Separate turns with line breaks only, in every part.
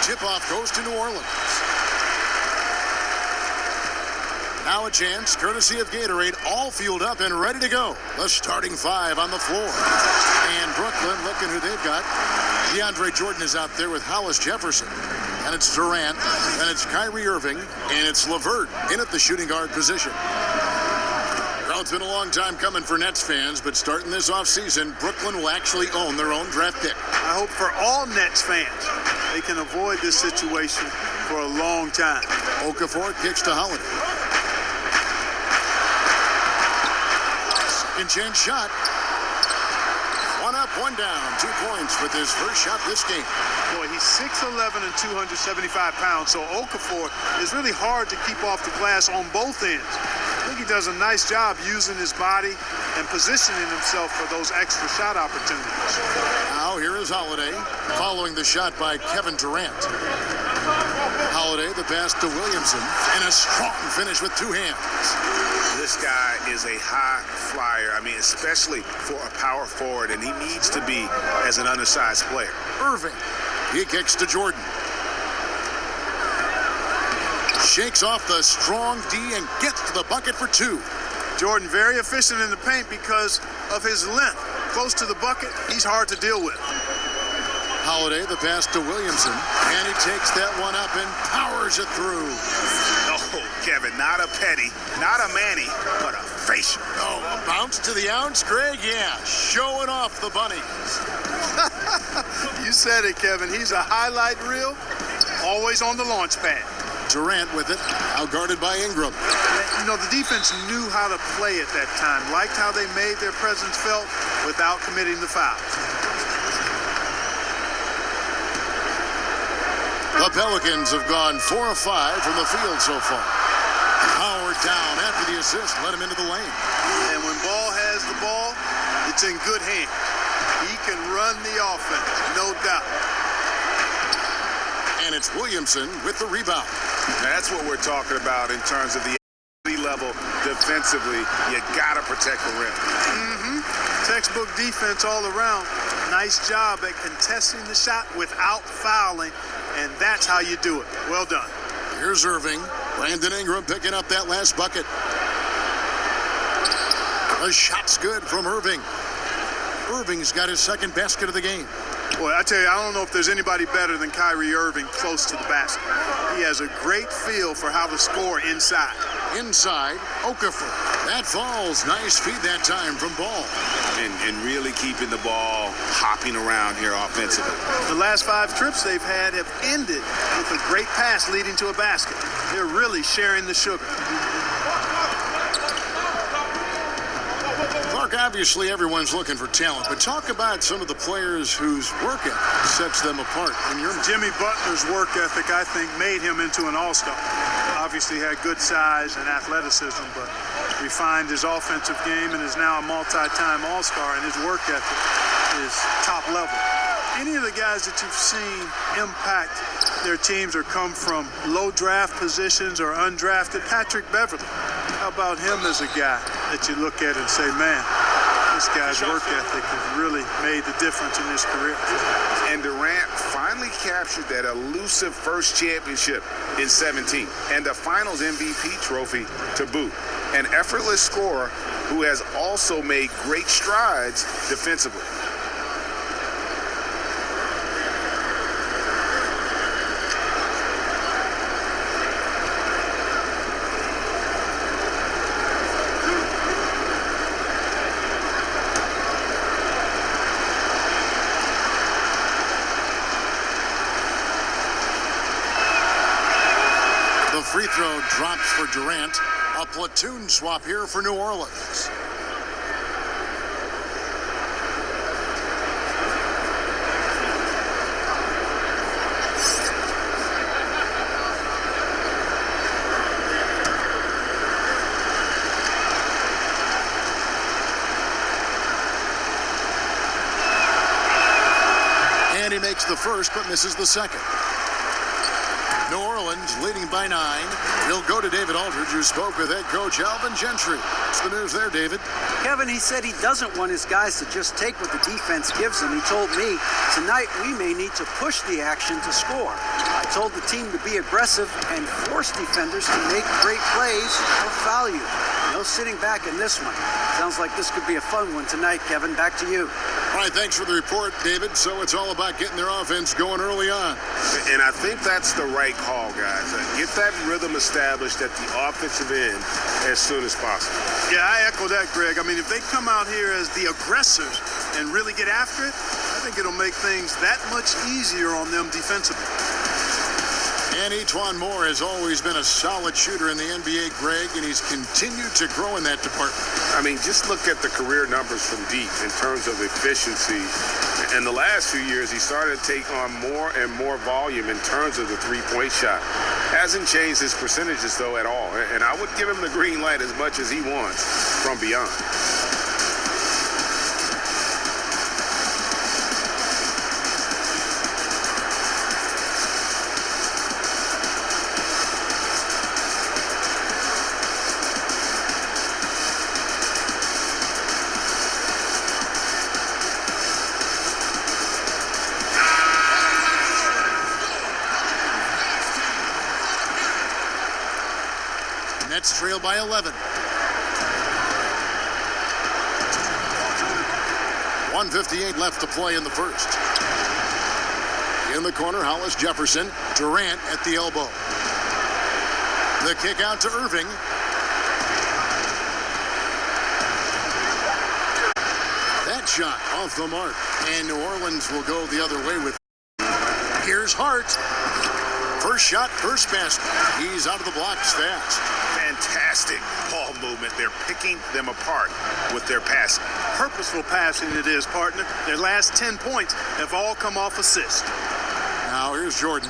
Tip-off goes to New Orleans. Now a chance, courtesy of Gatorade, all fueled up and ready to go. The starting five on the floor. And Brooklyn, looking who they've got. DeAndre Jordan is out there with Hollis Jefferson. And it's Durant, and it's Kyrie Irving, and it's LeVert in at the shooting guard position. Well, it's been a long time coming for Nets fans, but starting this offseason, Brooklyn will actually own their own draft pick.
I hope for all Nets fans, they can avoid this situation for a long time.
Okafor kicks to Holiday. Second chance shot. One up, one down. 2 points with his first shot this game.
Boy, he's 6'11" and 275 pounds, so Okafor is really hard to keep off the glass on both ends. I think he does a nice job using his body and positioning himself for those extra shot opportunities.
Now here is Holiday, following the shot by Kevin Durant. Holiday, the pass to Williamson, and a strong finish with 2 hands.
This guy is a high flyer. I mean, especially for a power forward, and he needs to be as an undersized player.
Irving, he kicks to Jordan. Shakes off the strong D and gets to the bucket for 2.
Jordan very efficient in the paint because of his length. Close to the bucket, he's hard to deal with.
Holiday, the pass to Williamson, and he takes that one up and powers it through.
Oh, Kevin, not a petty, not a Manny, but a facial.
Oh, a bounce to the ounce, Greg? Yeah, showing off the bunnies.
You said it, Kevin. He's a highlight reel, always on the launch pad.
Durant with it, out guarded by Ingram.
You know, the defense knew how to play at that time, liked how they made their presence felt without committing the foul.
The Pelicans have gone 4 of 5 from the field so far. Howard down after the assist, let him into the lane.
And when Ball has the ball, it's in good hands. He can run the offense, no doubt.
And it's Williamson with the rebound.
Now, that's what we're talking about in terms of the level defensively. You got to protect the rim.
Textbook defense all around. Nice job at contesting the shot without fouling, and that's how you do it. Well done.
Here's Irving. Brandon Ingram picking up that last bucket. The shot's good from Irving. Irving's got his second basket of the game.
Boy, I tell you, I don't know if there's anybody better than Kyrie Irving close to the basket. He has a great feel for how to score inside.
Inside, Okafor. That falls. Nice feed that time from Ball.
And really keeping the ball hopping around here offensively.
The last 5 trips they've had have ended with a great pass leading to a basket. They're really sharing the sugar.
Mark, obviously everyone's looking for talent, but talk about some of the players whose work ethic sets them apart in your mind.
Jimmy Butler's work ethic, I think, made him into an all-star. Obviously had good size and athleticism, but refined his offensive game and is now a multi-time all-star, and his work ethic is top level. Any of the guys that you've seen impact their teams or come from low draft positions or undrafted, Patrick Beverly. How about him as a guy that you look at and say, man, this guy's work ethic has really made the difference in his career.
And Durant finally captured that elusive first championship in 17 and the finals MVP trophy to boot. An effortless scorer who has also made great strides defensively.
Free throw drops for Durant. A platoon swap here for New Orleans. And he makes the first but misses the second. New Orleans leading by 9. We'll go to David Aldridge, who spoke with head coach Alvin Gentry. What's the news there, David?
Kevin, he said he doesn't want his guys to just take what the defense gives them. He told me, tonight we may need to push the action to score. I told the team to be aggressive and force defenders to make great plays or foul you. No sitting back in this one. Sounds like this could be a fun one tonight, Kevin. Back to you.
All right, thanks for the report, David. So it's all about getting their offense going early on.
And I think that's the right call, guys. Get that rhythm established at the offensive end as soon as possible.
Yeah, I echo that, Greg. I mean, if they come out here as the aggressors and really get after it, I think it'll make things that much easier on them defensively.
And E'Twaun Moore has always been a solid shooter in the NBA, Greg, and he's continued to grow in that department.
I mean, just look at the career numbers from deep in terms of efficiency. In the last few years, he started to take on more and more volume in terms of the three-point shot. Hasn't changed his percentages, though, at all. And I would give him the green light as much as he wants from beyond.
Nets trail by 11. 1:58 left to play in the first. In the corner, Hollis Jefferson. Durant at the elbow. The kick out to Irving. That shot off the mark. And New Orleans will go the other way with. Here's Hart. First shot, first basket. He's out of the blocks fast.
Fantastic ball movement. They're picking them apart with their passing.
Purposeful passing it is, partner. Their last 10 points have all come off assist.
Now here's Jordan.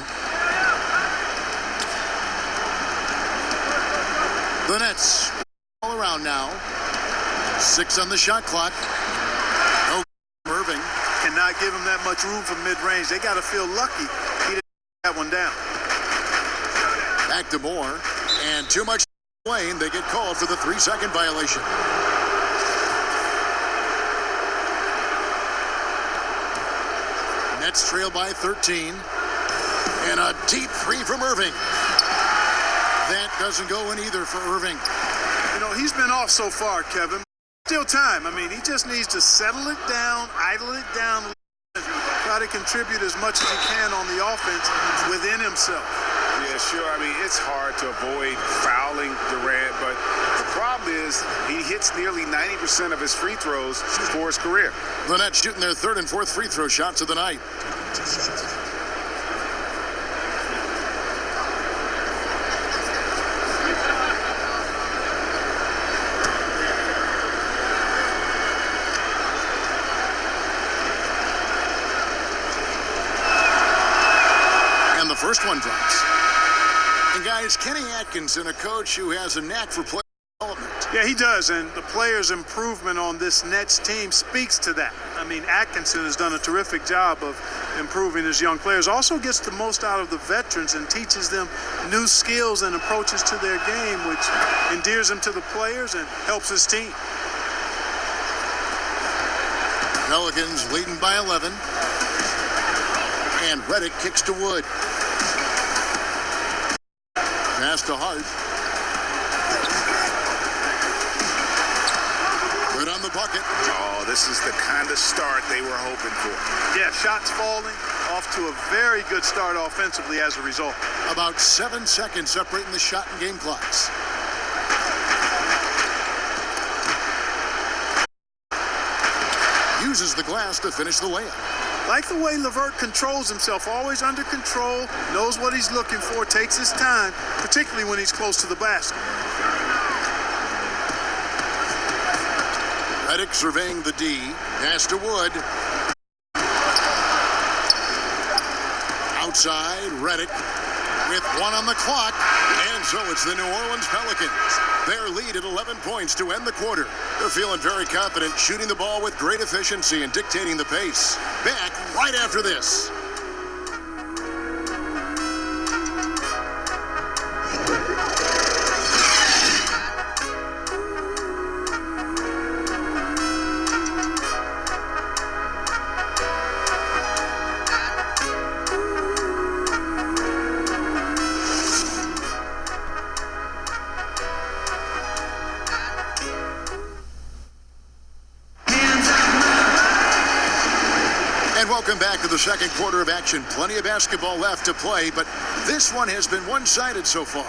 The Nets all around now. 6 on the shot clock. No Irving.
Cannot give him that much room from mid-range. They got to feel lucky he didn't get that one down.
Back to Moore. And too much lane. They get called for the 3-second violation. Nets trail by 13. And a deep three from Irving. That doesn't go in either for Irving.
You know, he's been off so far, Kevin. Still time. I mean, he just needs to settle it down, idle it down, try to contribute as much as he can on the offense within himself.
Yeah, sure. I mean, it's hard to avoid fouling Durant, but the problem is he hits nearly 90% of his free throws for his career.
The Nets shooting their third and fourth free throw shots of the night. And the first one drops. And guys, Kenny Atkinson, a coach who has a knack for player development.
Yeah, he does, and the players' improvement on this Nets team speaks to that. I mean, Atkinson has done a terrific job of improving his young players. Also gets the most out of the veterans and teaches them new skills and approaches to their game, which endears him to the players and helps his team.
Pelicans leading by 11. And Redick kicks to Wood. Pass to Hart. Good on the bucket.
Oh, this is the kind of start they were hoping for.
Yeah, shots falling, off to a very good start offensively as a result.
About 7 seconds separating the shot and game clocks. Uses the glass to finish the layup.
Like the way LeVert controls himself, always under control, knows what he's looking for, takes his time, particularly when he's close to the basket.
Redick surveying the D. Pass to Wood. Outside, Redick with 1 on the clock. And so it's the New Orleans Pelicans. Their lead at 11 points to end the quarter. They're feeling very confident, shooting the ball with great efficiency and dictating the pace. Back right after this. back to the second quarter of action. Plenty of basketball left to play, but this one has been one-sided so far.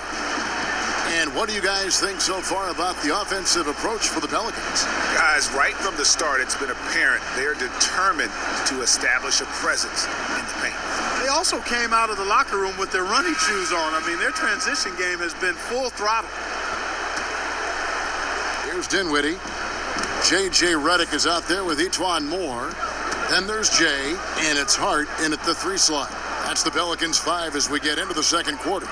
And what do you guys think so far about the offensive approach for the Pelicans?
Guys, right from the start, it's been apparent they're determined to establish a presence in the paint.
They also came out of the locker room with their running shoes on. I mean, their transition game has been full throttle.
Here's Dinwiddie. J.J. Redick is out there with Etuan Moore. Then there's Jay, and it's Hart in at the 3 slot. That's the Pelicans 5 as we get into the second quarter.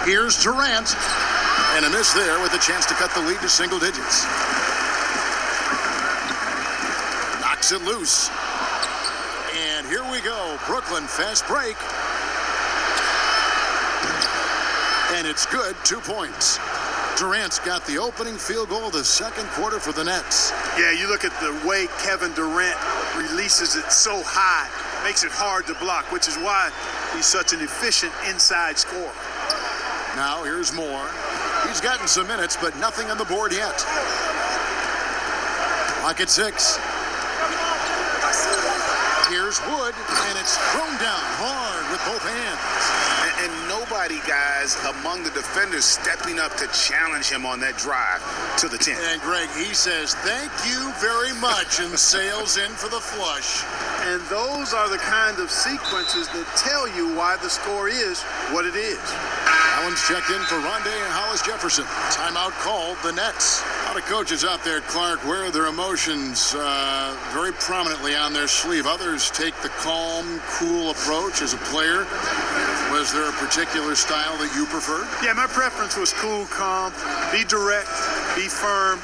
Here's Durant, and a miss there with a chance to cut the lead to single digits. Knocks it loose. And here we go. Brooklyn fast break. And it's good, 2 points. Durant's got the opening field goal of the second quarter for the Nets.
Yeah, you look at the way Kevin Durant releases it so high, makes it hard to block, which is why he's such an efficient inside scorer.
Now here's Moore. He's gotten some minutes, but nothing on the board yet. Clock at 6. Here's Wood, and it's thrown down hard with both hands.
And nobody, guys, among the defenders stepping up to challenge him on that drive to the 10.
And Greg, he says, thank you very much, and sails in for the flush.
And those are the kind of sequences that tell you why the score is what it is.
Allen's checked in for Rondé and Hollis Jefferson. Timeout called the Nets. A lot of coaches out there, Clark, wear their emotions very prominently on their sleeve. Others take the calm, cool approach as a player. Was there a particular style that you preferred?
Yeah, my preference was cool, calm, be direct, be firm,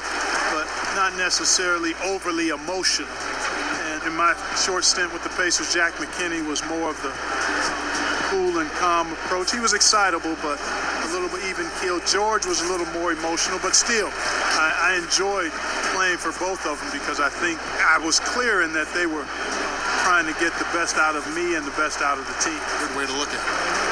but not necessarily overly emotional. And in my short stint with the Pacers, Jack McKinney was more of the cool and calm approach. He was excitable, but a little bit even keeled. George was a little more emotional, but still, I enjoyed playing for both of them because I think I was clear in that they were trying to get the best out of me and the best out of the team.
Good way to look at it.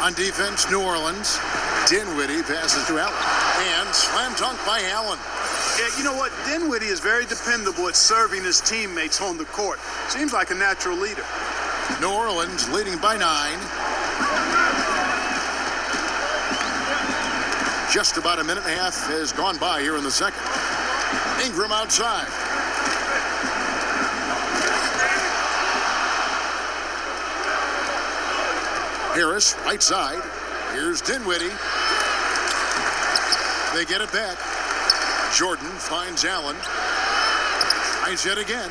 On defense, New Orleans. Dinwiddie passes to Allen. And slam dunk by Allen.
Yeah, you know what? Dinwiddie is very dependable at serving his teammates on the court. Seems like a natural leader.
New Orleans leading by 9. Just about a minute and a half has gone by here in the second. Ingram outside. Harris, right side. Here's Dinwiddie. They get it back. Jordan finds Allen. Tries it again.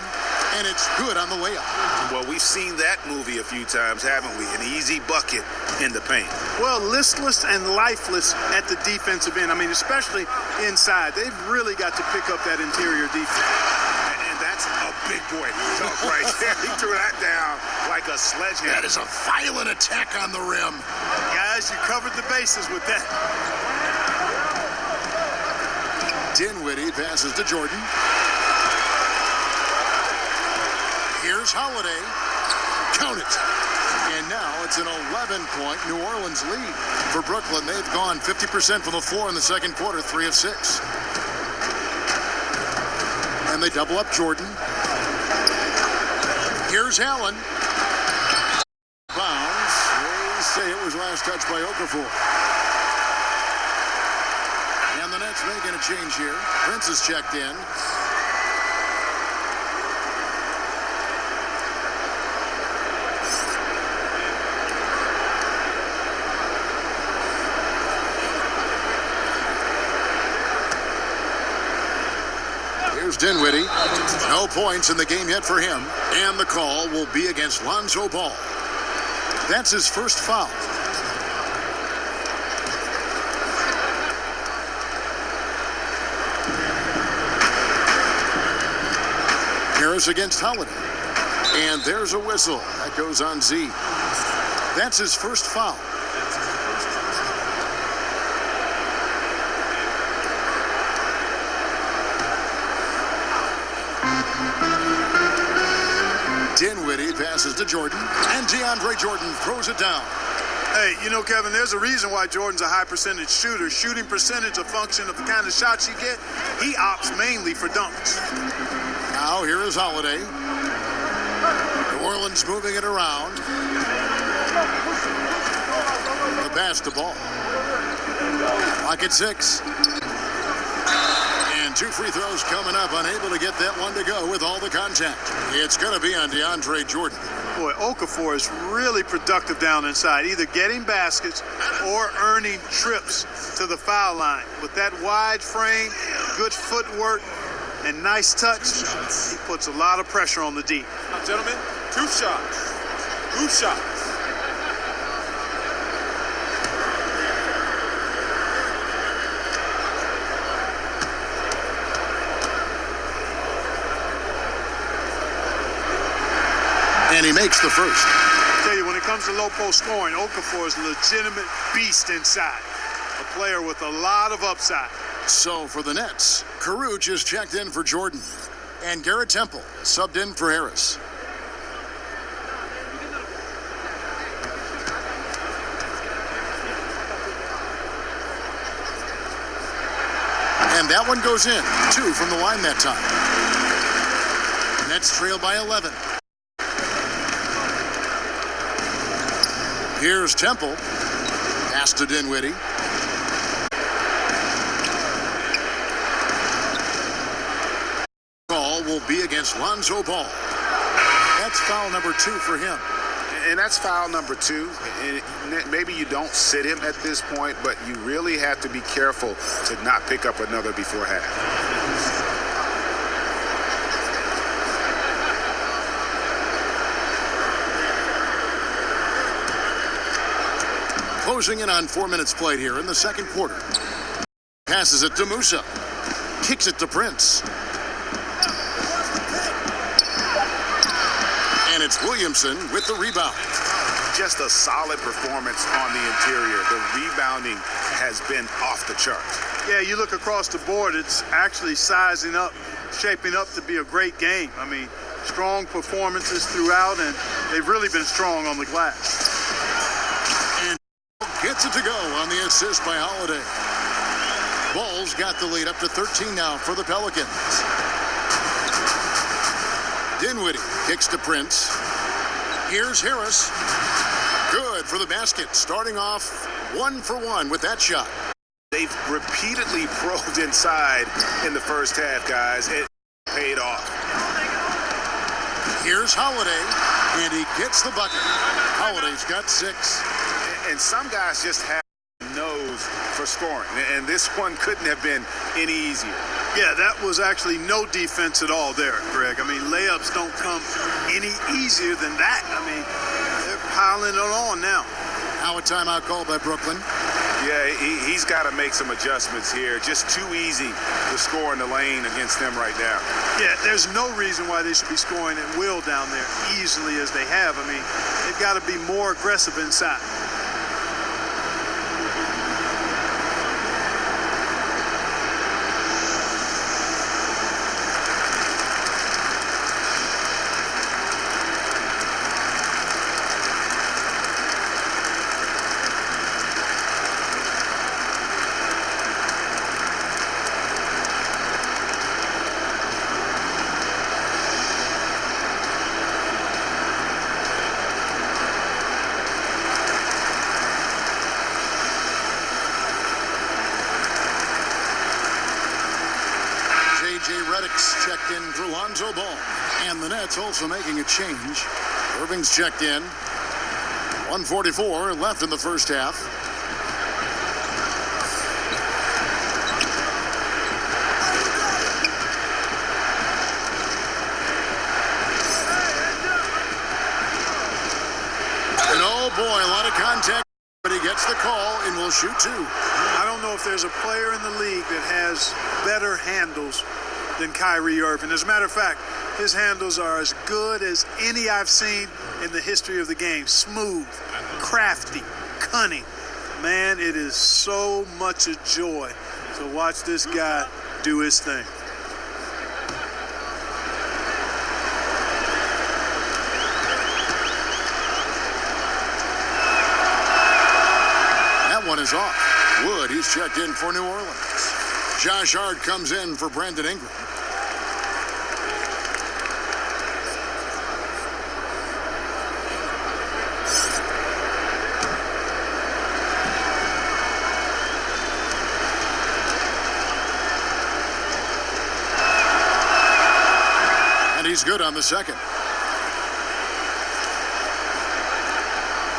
And it's good on the layup.
Well, we've seen that movie a few times, haven't we? An easy bucket in the paint.
Well, listless and lifeless at the defensive end. I mean, especially inside. They've really got to pick up that interior defense.
And that's a big boy talk right there. He threw that down like a sledgehammer.
That is a violent attack on the rim.
Guys, you covered the bases with that.
Dinwiddie passes to Jordan. Here's Holiday. Count it. And now it's an 11-point New Orleans lead. For Brooklyn, they've gone 50% from the floor in the second quarter, 3 of 6. And they double up Jordan. Here's Allen. Bounds. They say it was last touched by Okafor. And the Nets making a change here. Prince is checked in. Here's Dinwiddie. No points in the game yet for him. And the call will be against Lonzo Ball. That's his first foul. Harris against Holiday. And there's a whistle. That goes on Z. That's his first foul. Dinwiddie passes to Jordan, and DeAndre Jordan throws it down.
Hey, you know, Kevin, there's a reason why Jordan's a high percentage shooter. Shooting percentage a function of the kind of shots you get. He opts mainly for dunks.
Now here is Holiday. New Orleans moving it around. The pass to Ball. Clock at 6. And 2 free throws coming up. Unable to get that one to go with all the contact. It's going to be on DeAndre Jordan.
Boy, Okafor is really productive down inside, either getting baskets or earning trips to the foul line. With that wide frame, good footwork, and nice touch, he puts a lot of pressure on the D.
Now, gentlemen, 2 shots. 2 shots.
And he makes the first.
I tell you, when it comes to low post scoring, Okafor is a legitimate beast inside. A player with a lot of upside.
So for the Nets, Caruth is checked in for Jordan. And Garrett Temple subbed in for Harris. And that one goes in. 2 from the line that time. Nets trail by 11. Here's Temple. Pass to Dinwiddie. Call will be against Lonzo Ball. That's foul number 2 for him.
And that's foul number 2. And maybe you don't sit him at this point, but you really have to be careful to not pick up another before half.
Closing in on 4 minutes played here in the second quarter. Passes it to Musa. Kicks it to Prince. And it's Williamson with the rebound.
Just a solid performance on the interior. The rebounding has been off the charts.
Yeah, you look across the board, it's actually sizing up, shaping up to be a great game. I mean, strong performances throughout, and they've really been strong on the glass.
Gets it to go on the assist by Holiday. Ball's got the lead up to 13 now for the Pelicans. Dinwiddie kicks to Prince. Here's Harris. Good for the basket. Starting off 1 for 1 with that shot.
They've repeatedly probed inside in the first half, guys. It paid off.
Here's Holiday, and he gets the bucket. Holiday's got 6.
And some guys just have nose for scoring, and this one couldn't have been any easier.
Yeah, that was actually no defense at all there, Greg. I mean, layups don't come any easier than that. I mean, they're piling it on now.
Now a timeout call by Brooklyn.
Yeah, he's got to make some adjustments here. Just too easy to score in the lane against them right now.
Yeah, there's no reason why they should be scoring at will down there easily as they have. I mean, they've got to be more aggressive inside.
Checked in for Lonzo Ball. And the Nets also making a change. Irving's checked in. 1:44 left in the first half. And oh boy, a lot of contact. But he gets the call and will shoot 2.
I don't know if there's a player in the league that has better handles than Kyrie Irving. As a matter of fact, His handles are as good as any I've seen in the history of the game. Smooth, crafty, cunning. Man, it is so much a joy to watch this guy do his thing.
That one is off. Wood, he's checked in for New Orleans. Josh Hart comes in for Brandon Ingram. And he's good on the second.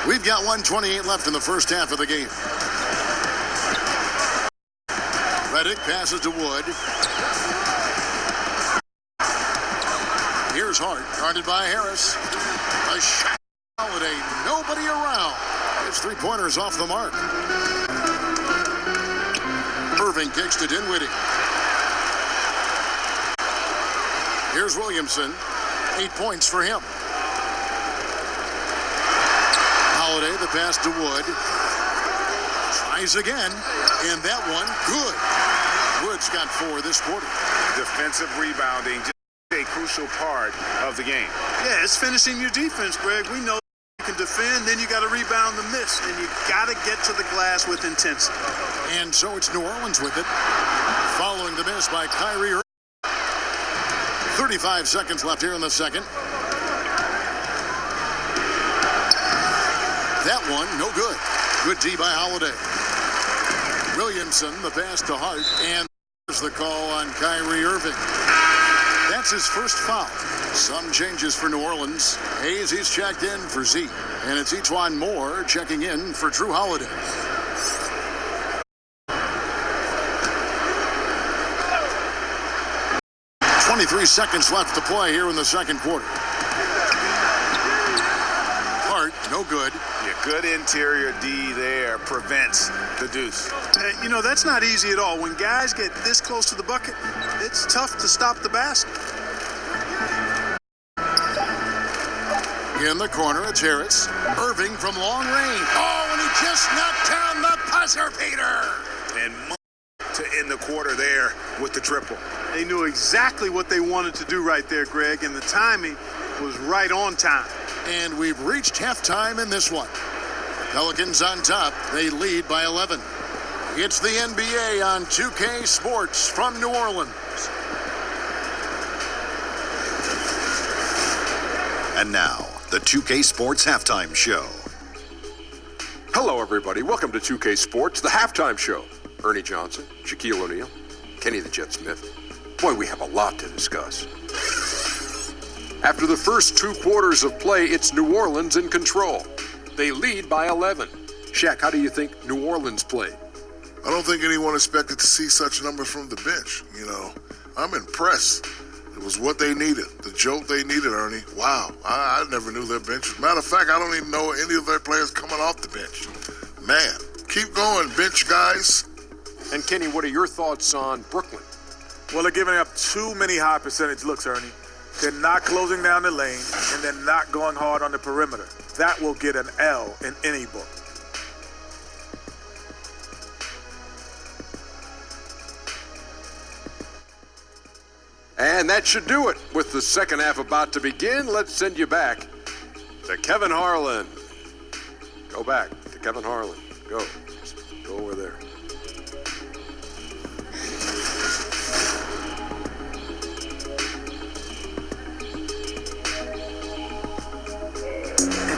We've got 1:28 left in the first half of the game. Reddick passes to Wood. Here's Hart, guarded by Harris. A shot. Holiday, nobody around. His three-pointers off the mark. Irving kicks to Dinwiddie. Here's Williamson. 8 points for him. Holiday, the pass to Wood. Tries again, and that one, good. Wood's got 4 this quarter.
Defensive rebounding, just a crucial part of the game.
Yeah, it's finishing your defense, Greg. We know you can defend, then you got to rebound the miss, and you got to get to the glass with intensity.
And so it's New Orleans with it, following the miss by Kyrie. 35 seconds left here in the second. That one, no good. Good D by Holiday. Williamson, the pass to Hart, and there's the call on Kyrie Irving. That's his first foul. Some changes for New Orleans. Hayes, he's checked in for Z. And it's Etuan Moore checking in for Drew Holiday. .23 seconds left to play here in the second quarter. Hart, no good.
Yeah, good interior D there prevents the deuce.
You know, that's not easy at all. When guys get this close to the bucket, it's tough to stop the basket.
In the corner, it's Harris. Irving from long range. Oh, and he just knocked down the buzzer beater.
And to end the quarter there with the triple.
They knew exactly what they wanted to do right there, Greg, and the timing was right on time.
And we've reached halftime in this one. Pelicans on top. They lead by 11. It's the NBA on 2K Sports from New Orleans.
And now, the 2K Sports Halftime Show.
Hello, everybody. Welcome to 2K Sports, the halftime show. Ernie Johnson, Shaquille O'Neal, Kenny the Jet Smith. Boy, we have a lot to discuss. After the first 2 quarters of play, it's New Orleans in control. They lead by 11. Shaq, how do you think New Orleans played?
I don't think anyone expected to see such numbers from the bench. You know, I'm impressed. It was what they needed, the jolt they needed, Ernie. Wow, I never knew their bench. Matter of fact, I don't even know any of their players coming off the bench. Man, keep going, bench guys.
And Kenny, what are your thoughts on Brooklyn?
Well, they're giving up too many high percentage looks, Ernie. They're not closing down the lane, and they're not going hard on the perimeter. That will get an L in any book.
And that should do it. With the second half about to begin, let's send you back to Kevin Harlan. Go back to Kevin Harlan. Go. Just go over there.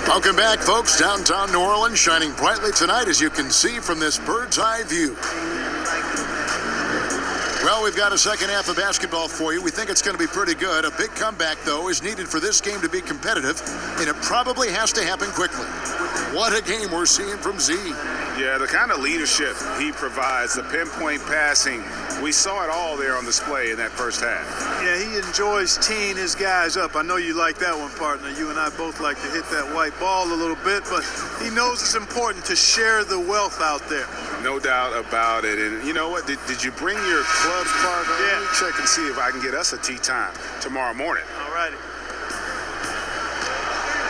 Welcome back, folks. Downtown New Orleans shining brightly tonight, as you can see from this bird's eye view. Well, we've got a second half of basketball for you. We think it's going to be pretty good. A big comeback, though, is needed for this game to be competitive, and it probably has to happen quickly. What a game we're seeing from Z.
Yeah, the kind of leadership he provides, the pinpoint passing, We saw it all there on display in that first half.
Yeah, he enjoys teeing his guys up. I know you like that one, partner. You and I both like to hit that white ball a little bit, but he knows it's important to share the wealth out there.
No doubt about it. And you know what? Did you bring your clubs, partner?
Yeah.
Let me check and see if I can get us a tee time tomorrow morning.
All righty.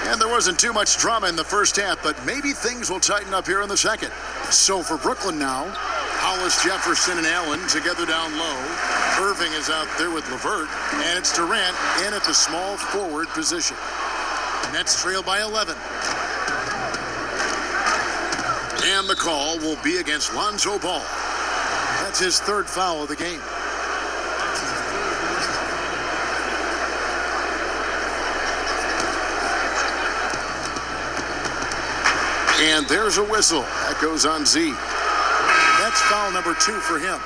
And there wasn't too much drama in the first half, but maybe things will tighten up here in the second. So for Brooklyn now, Hollis, Jefferson, and Allen together down low. Irving is out there with LeVert, and it's Durant in at the small forward position. Nets trail by 11. And the call will be against Lonzo Ball. That's his third foul of the game. And there's a whistle. That goes on Z. That's foul number 2 for him.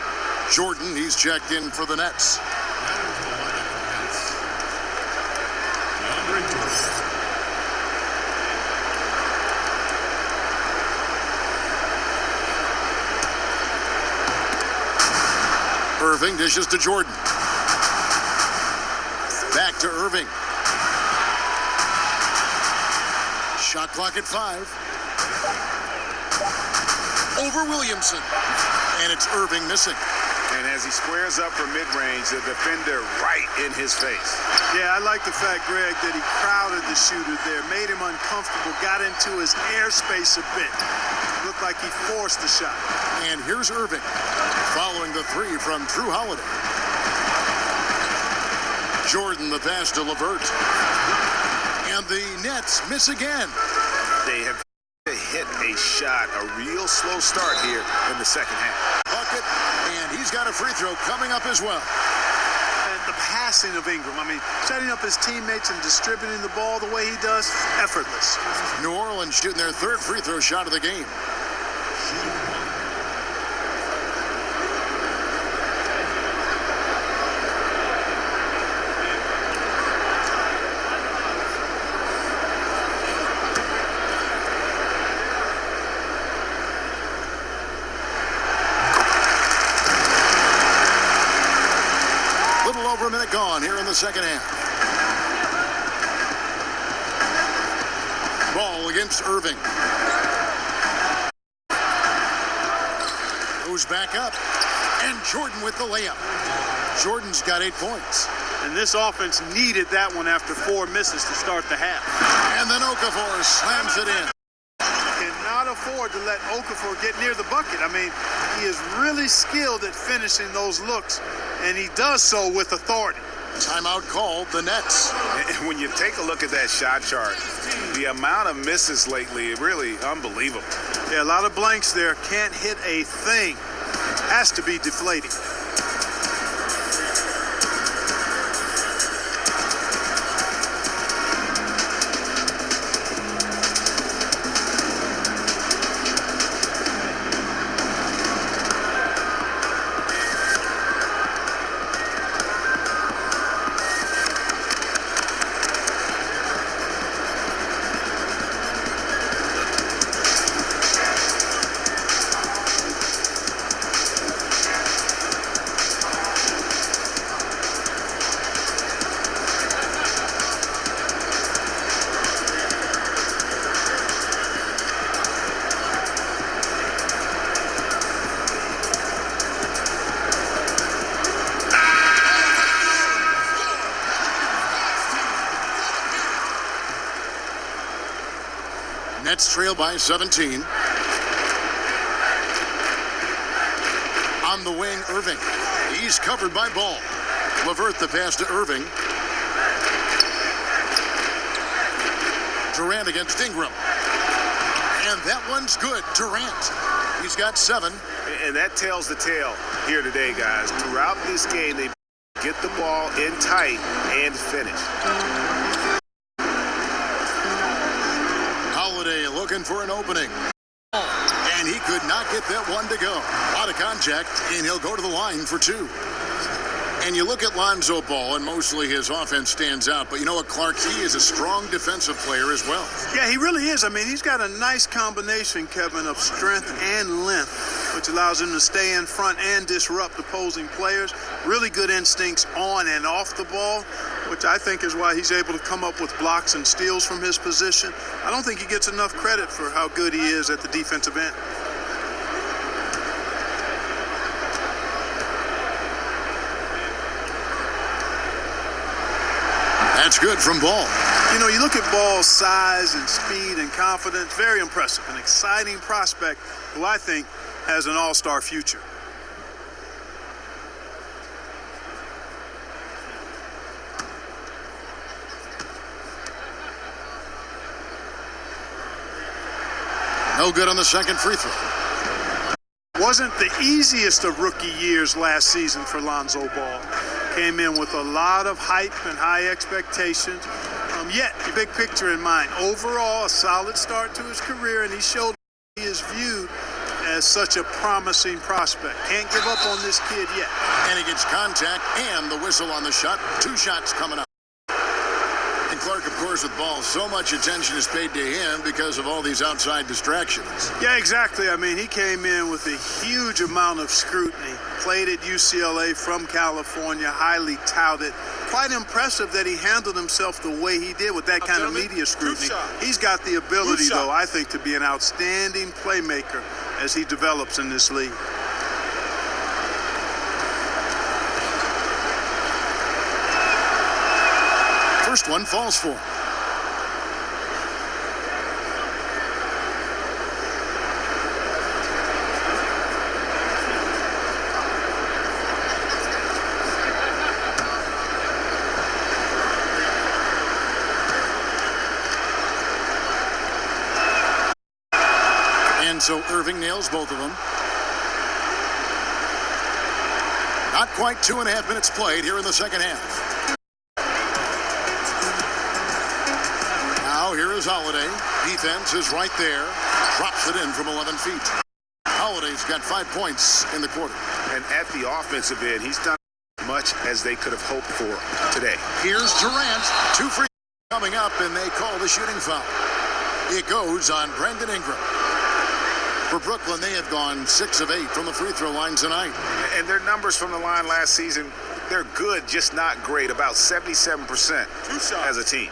Jordan, he's checked in for the Nets. Irving dishes to Jordan. Back to Irving. Shot clock at 5. Over Williamson. And it's Irving missing.
And as he squares up for mid-range, the defender right in his face.
Yeah, I like the fact, Greg, that he crowded the shooter there, made him uncomfortable, got into his airspace a bit. Looked like he forced the shot.
And here's Irving, following the 3 from Drew Holiday. Jordan, the pass to LeVert. And the Nets miss again.
They have hit a shot, a real slow start here in the second half.
Bucket, and he's got a free throw coming up as well.
And the passing of Ingram, I mean, setting up his teammates and distributing the ball the way he does, effortless.
New Orleans shooting their third free throw shot of the game. Over a minute gone here in the second half. Ball against Irving. Goes back up. And Jordan with the layup. Jordan's got 8 points.
And this offense needed that one after 4 misses to start the half.
And then Okafor slams it in.
Cannot afford to let Okafor get near the bucket. I mean, he is really skilled at finishing those looks, and he does so with authority.
Timeout called, the Nets.
And when you take a look at that shot chart, the amount of misses lately, really unbelievable.
Yeah, a lot of blanks there. Can't hit a thing. Has to be deflating.
Nets trail by 17. On the wing, Irving. He's covered by Ball. LeVert the pass to Irving. Durant against Ingram. And that one's good. Durant. He's got 7.
And that tells the tale here today, guys. Throughout this game, they get the ball in tight and finish.
Holiday looking for an opening. And he could not get that one to go. Out of contact, and he'll go to the line for 2. And you look at Lonzo Ball, and mostly his offense stands out. But you know what, Clark? He is a strong defensive player as well.
Yeah, he really is. I mean, he's got a nice combination, Kevin, of strength and length. which allows him to stay in front and disrupt opposing players. Really good instincts on and off the ball, which I think is why he's able to come up with blocks and steals from his position. I don't think he gets enough credit for how good he is at the defensive end.
That's good from Ball.
You know, you look at Ball's size and speed and confidence, very impressive. An exciting prospect who I think has an all-star future.
No good on the second free throw.
Wasn't the easiest of rookie years last season for Lonzo Ball. Came in with a lot of hype and high expectations. Yet, the big picture in mind. Overall, a solid start to his career, and he showed he is viewed as such a promising prospect. Can't give up on this kid yet.
And he gets contact and the whistle on the shot. 2 shots coming up. And Clark, of course, with Ball, so much attention is paid to him because of all these outside distractions.
Yeah, exactly. I mean, he came in with a huge amount of scrutiny. Played at UCLA from California, highly touted. Quite impressive that he handled himself the way he did with that kind of media scrutiny. He's got the ability, though, I think, to be an outstanding playmaker as he develops in this league.
First one falls for him. And so Irving nails both of them. Not quite 2.5 minutes played here in the second half. Now here is Holiday. Defense is right there. Drops it in from 11 feet. Holiday's got 5 points in the quarter.
And at the offensive end, he's done as much as they could have hoped for today.
Here's Durant. 2 free coming up, and they call the shooting foul. It goes on Brandon Ingram. For Brooklyn, they have gone 6 of 8 from the free throw line tonight.
And their numbers from the line last season, they're good, just not great. About 77% as a team.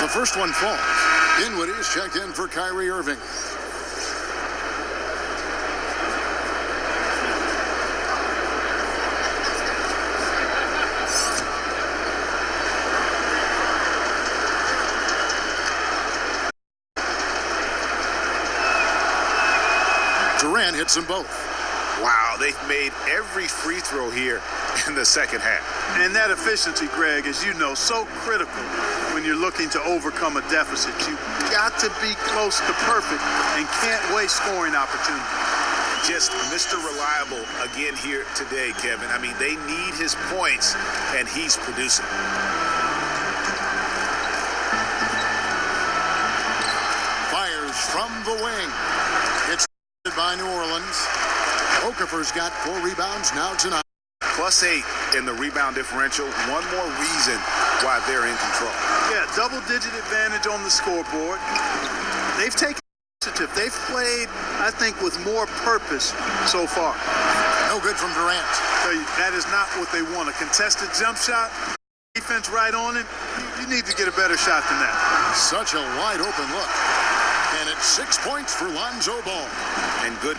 The first one falls. Dinwiddie is checked in for Kyrie Irving. Durant hits them both.
Wow, they've made every free throw here in the second half.
And that efficiency, Greg, as you know, so critical when you're looking to overcome a deficit. You've got to be close to perfect and can't waste scoring opportunities.
Just Mr. Reliable again here today, Kevin. I mean, they need his points, and he's producing.
Fires from the wing. It's by New Orleans. Okafor's got 4 rebounds now tonight.
+8 in the rebound differential. One more reason why they're in control.
Yeah, double-digit advantage on the scoreboard. They've taken initiative. They've played, I think, with more purpose so far.
No good from Durant.
So that is not what they want. A contested jump shot, defense right on it. You need to get a better shot than that.
Such a wide open look. And it's 6 points for Lonzo Ball.
And good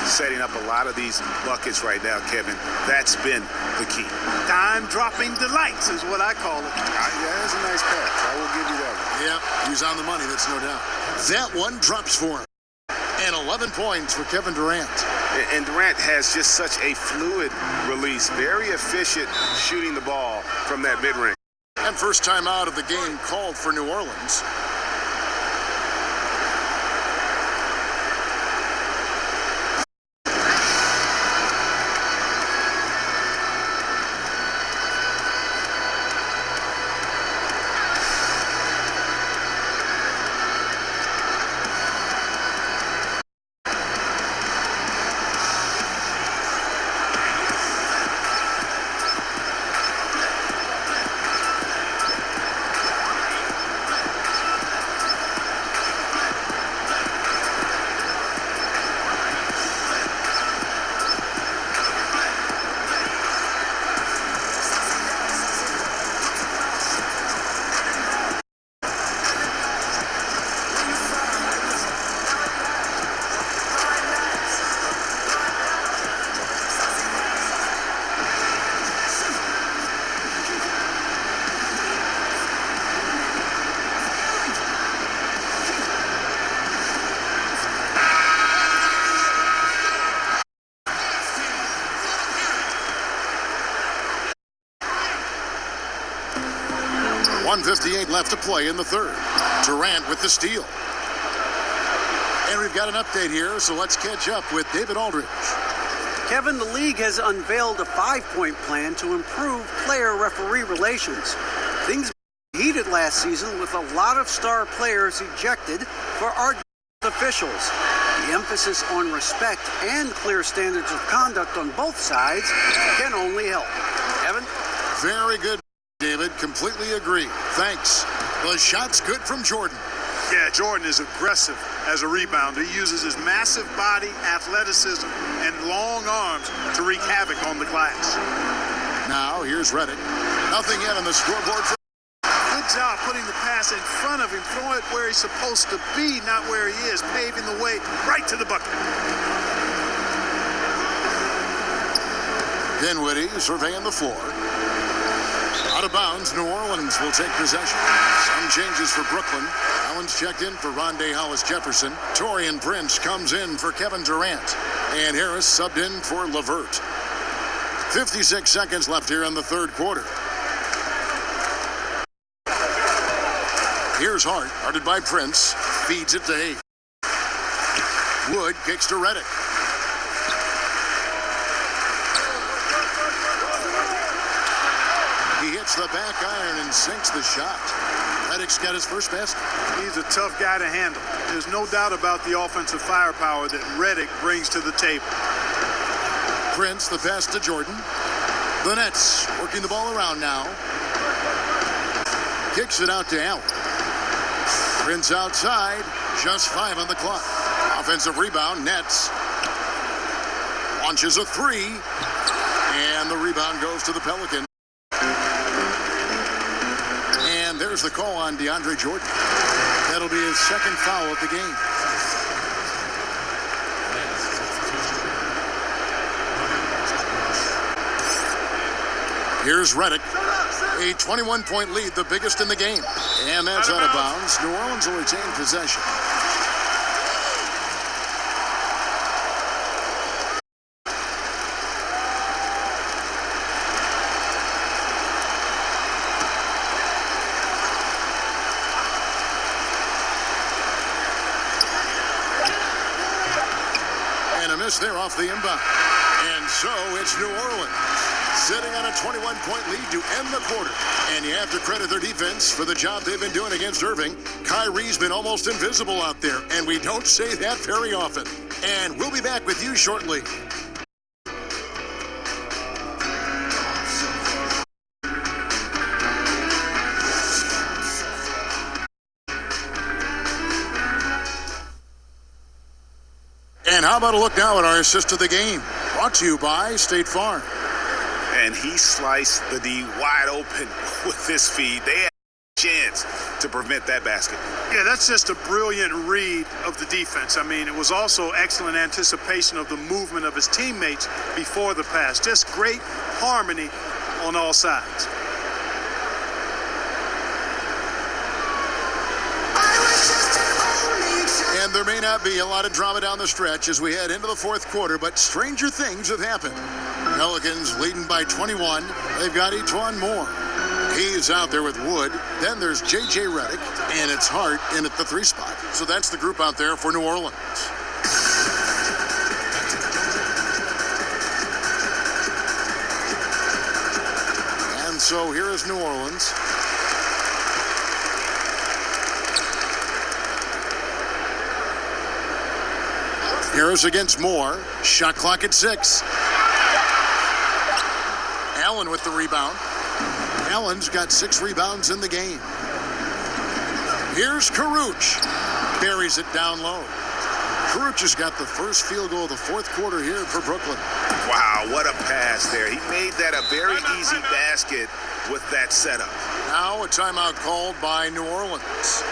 setting up a lot of these buckets right now, Kevin. That's been the key.
Time-dropping delights is what I call it.
Yeah, that's a nice pass. I will give you that one.
Yeah, he's on the money, that's no doubt. That one drops for him. And 11 points for Kevin Durant.
And Durant has just such a fluid release. Very efficient shooting the ball from that mid-range.
And first time out of the game called for New Orleans. 8 left to play in the third. Durant with the steal. And we've got an update here, so let's catch up with David Aldridge.
Kevin, the league has unveiled a 5-point plan to improve player-referee relations. Things were heated last season with a lot of star players ejected for arguing with officials. The emphasis on respect and clear standards of conduct on both sides can only help. Kevin?
Very good, David. Completely agree. Thanks. The shot's good from Jordan.
Yeah, Jordan is aggressive as a rebounder. He uses his massive body, athleticism, and long arms to wreak havoc on the glass.
Now, here's Redick. Nothing yet on the scoreboard.
Good job putting the pass in front of him, throwing it where he's supposed to be, not where he is, paving the way right to the bucket.
Dinwiddie surveying the floor. Out of bounds, New Orleans will take possession. Some changes for Brooklyn. Allen's checked in for Rondé Hollis-Jefferson. Taurean Prince comes in for Kevin Durant. And Harris subbed in for LeVert. 56 seconds left here in the third quarter. Here's Hart, guarded by Prince. Feeds it to Hayes. Wood kicks to Redick. He hits the back iron and sinks the shot. Redick's got his first basket.
He's a tough guy to handle. There's no doubt about the offensive firepower that Redick brings to the table.
Prince, the pass to Jordan. The Nets working the ball around now. Kicks it out to Allen. Prince outside, just 5 on the clock. Offensive rebound, Nets. Launches a 3, and the rebound goes to the Pelicans. And there's the call on DeAndre Jordan. That'll be his second foul of the game. Here's Redick. A 21-point lead, the biggest in the game. And that's out of bounds. New Orleans will retain possession. And a miss there off the inbound. And so it's New Orleans sitting on a 21-point lead to end the quarter. And you have to credit their defense for the job they've been doing against Irving. Kyrie's been almost invisible out there, and we don't say that very often. And we'll be back with you shortly. And how about a look now at our assist of the game? Brought to you by State Farm.
And he sliced the D wide open with this feed. They had a chance to prevent that basket.
Yeah, that's just a brilliant read of the defense. I mean, it was also excellent anticipation of the movement of his teammates before the pass. Just great harmony on all sides.
And there may not be a lot of drama down the stretch as we head into the fourth quarter, but stranger things have happened. Pelicans leading by 21. They've got Etuan Moore. He's out there with Wood. Then there's J.J. Redick, and it's Hart in at the 3 spot. So that's the group out there for New Orleans. And so here is New Orleans. Harris against Moore. Shot clock at 6. Allen with the rebound. Allen's got 6 rebounds in the game. Here's Karuch. Buries it down low. Karuch has got the first field goal of the fourth quarter here for Brooklyn.
Wow, what a pass there. He made that a very easy basket with that setup.
Now a timeout called by New Orleans.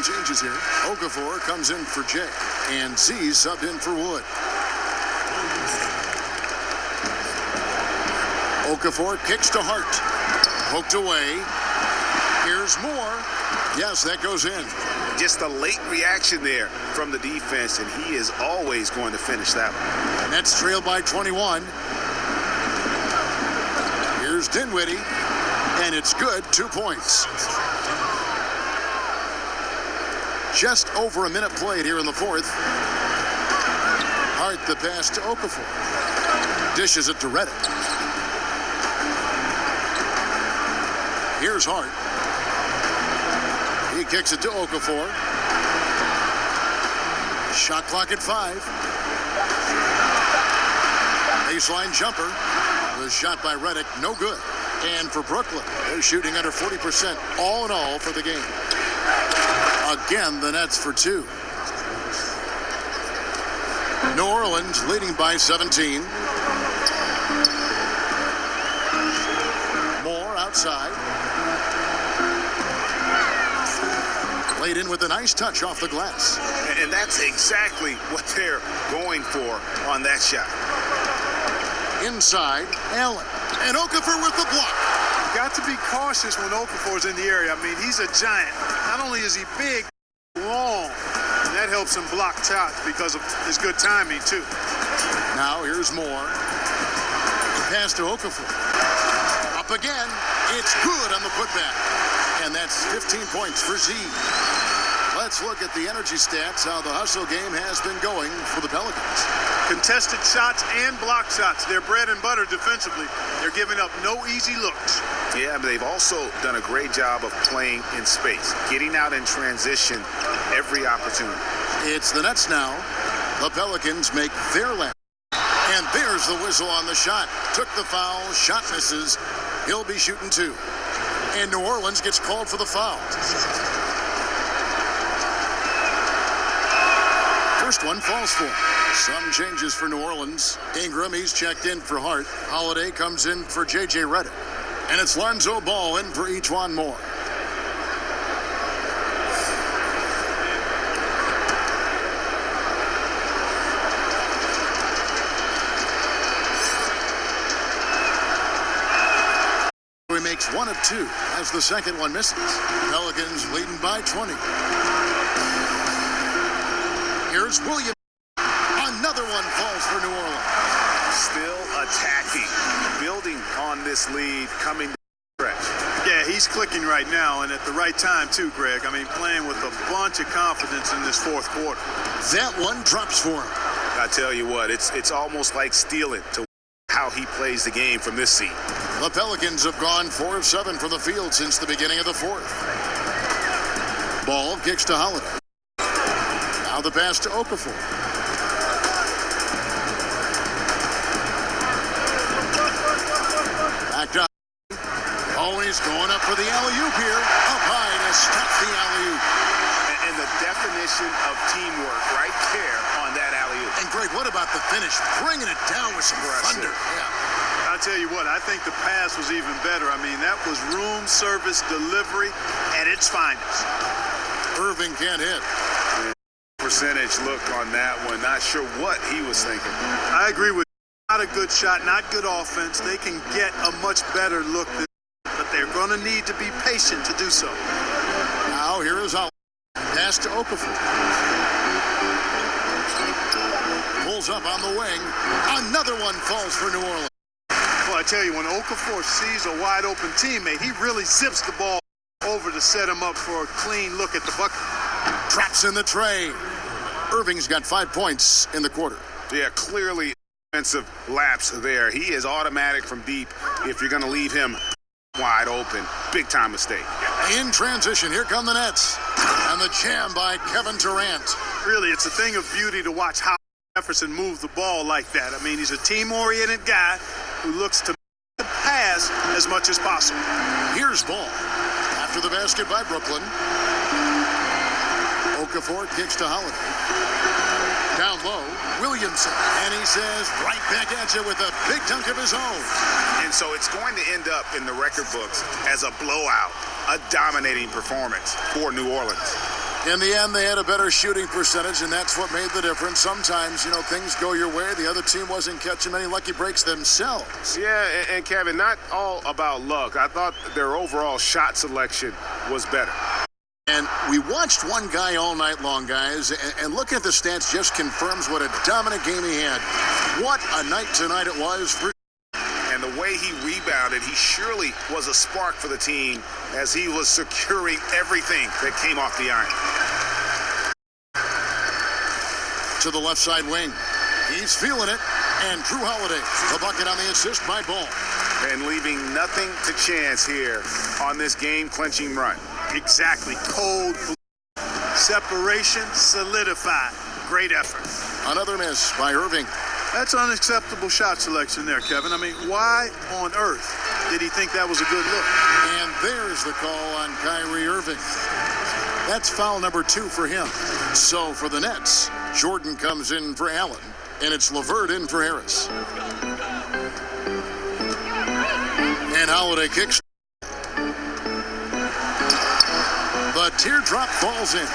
changes here. Okafor comes in for Jay, and Z subbed in for Wood. Okafor kicks to Hart. Poked away. Here's Moore. Yes, that goes in.
Just a late reaction there from the defense, and he is always going to finish that one.
Nets trailed by 21. Here's Dinwiddie, and it's good, 2 points. Just over a minute played here in the fourth. Hart the pass to Okafor. Dishes it to Reddick. Here's Hart. He kicks it to Okafor. Shot clock at 5. Baseline jumper was shot by Reddick, no good. And for Brooklyn, they're shooting under 40% all in all for the game. Again, the Nets for 2. New Orleans leading by 17. Moore outside. Laid in with a nice touch off the glass.
And that's exactly what they're going for on that shot.
Inside, Allen. And Okafor with the block.
Got to be cautious when Okafor's in the area. I mean, he's a giant. Not only is he big, long, and that helps him block shots because of his good timing, too.
Now here's Moore. Pass to Okafor. Up again. It's good on the putback. And that's 15 points for Z. Let's look at the energy stats, how the hustle game has been going for the Pelicans.
Contested shots and block shots. They're bread and butter defensively. They're giving up no easy looks.
Yeah, but they've also done a great job of playing in space, getting out in transition every opportunity.
It's the Nets now. The Pelicans make their last. And there's the whistle on the shot. Took the foul, shot misses. He'll be shooting 2. And New Orleans gets called for the foul. First one falls for him. Some changes for New Orleans. Ingram, he's checked in for Hart. Holiday comes in for J.J. Redick. And it's Lonzo Ball in for E'Twaun Moore. He makes 1 of 2 as the second one misses. Pelicans leading by 20. Here's Williams. Another one falls for New Orleans.
Still attacking, building on this lead, coming to the stretch.
Yeah, he's clicking right now, and at the right time, too, Greg. I mean, playing with a bunch of confidence in this fourth quarter.
That one drops for him.
I tell you what, it's almost like stealing to how he plays the game from this seat.
The Pelicans have gone 4 of 7 from the field since the beginning of the fourth. Ball kicks to Holiday. Now the pass to Okafor. Back to Oh, he's going up for the alley-oop here. Up high to stop the alley-oop.
And the definition of teamwork right there on that alley-oop.
And Greg, what about the finish? Bringing it down with some thunder. Yeah.
I'll tell you what, I think the pass was even better. I mean, that was room service delivery at its finest.
Irving can't hit.
Percentage look on that one. Not sure what he was thinking.
I agree with you. Not a good shot, not good offense. They can get a much better look, but they're going to need to be patient to do so.
Now here is Howard. Pass to Okafor. Pulls up on the wing. Another one falls for New Orleans.
Well, I tell you, when Okafor sees a wide-open teammate, he really zips the ball over to set him up for a clean look at the bucket.
Traps in the tray. Irving's got 5 points in the quarter.
Yeah, clearly offensive lapse there. He is automatic from deep if you're going to leave him wide open. Big time mistake.
In transition, here come the Nets. And the jam by Kevin Durant.
Really, it's a thing of beauty to watch how Jefferson moves the ball like that. I mean, he's a team-oriented guy who looks to make the pass as much as possible.
Here's Ball. After the basket by Brooklyn. Okafor kicks to Holiday. Down low, Williamson. And he says, right back at you with a big dunk of his own.
And so it's going to end up in the record books as a blowout, a dominating performance for New Orleans.
In the end, they had a better shooting percentage, and that's what made the difference. Sometimes, things go your way. The other team wasn't catching many lucky breaks themselves.
Yeah, and Kevin, not all about luck. I thought their overall shot selection was better.
And we watched one guy all night long, guys, and looking at the stats just confirms what a dominant game he had. What a night tonight it was for.
And the way he rebounded, he surely was a spark for the team as he was securing everything that came off the iron.
To the left side wing. He's feeling it. And Drew Holiday, the bucket on the assist by Ball.
And leaving nothing to chance here on this game-clinching run.
Exactly. Cold, separation, solidified. Great effort.
Another miss by Irving.
That's unacceptable shot selection there, Kevin. I mean, why on earth did he think that was a good look?
And there's the call on Kyrie Irving. That's foul number 2 for him. So for the Nets, Jordan comes in for Allen, and it's LeVert in for Harris. And Holiday kicks. The teardrop falls in.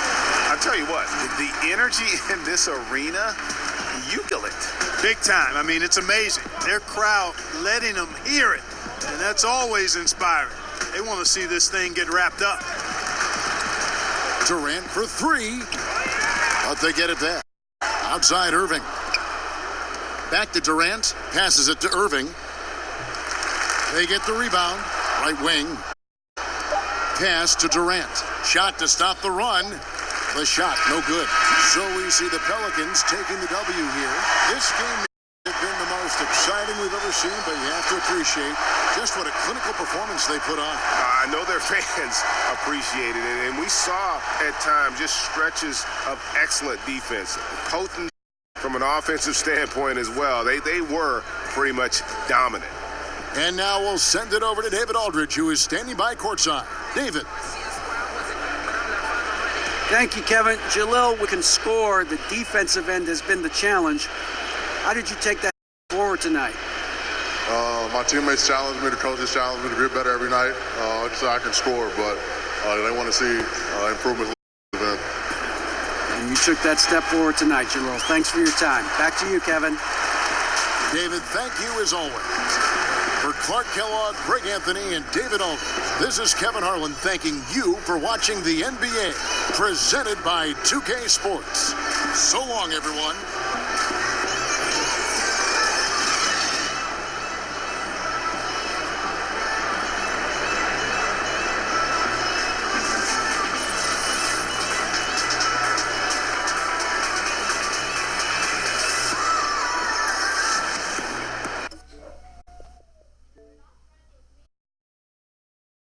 I'll tell you what, the energy in this arena, you feel it.
Big time. I mean, it's amazing. Their crowd letting them hear it, and that's always inspiring. They want to see this thing get wrapped up.
Durant for 3, but they get it back. Outside Irving. Back to Durant, passes it to Irving. They get the rebound, right wing. Pass to Durant. Shot to stop the run. The shot, no good. So we see the Pelicans taking the W here. This game may have been the most exciting we've ever seen, but you have to appreciate just what a clinical performance they put on.
I know their fans appreciated it, and we saw at times just stretches of excellent defense. Potent from an offensive standpoint as well. They were pretty much dominant.
And now we'll send it over to David Aldridge, who is standing by courtside. David.
Thank you, Kevin. Jalil, we can score. The defensive end has been the challenge. How did you take that forward tonight?
My teammates challenged me, the coaches challenged me to get better every night so I can score, but they want to see improvements.
And you took that step forward tonight, Jalil. Thanks for your time. Back to you, Kevin.
David, thank you as always. For Clark Kellogg, Greg Anthony, and David Aldridge, this is Kevin Harlan thanking you for watching the NBA, presented by 2K Sports. So long, everyone.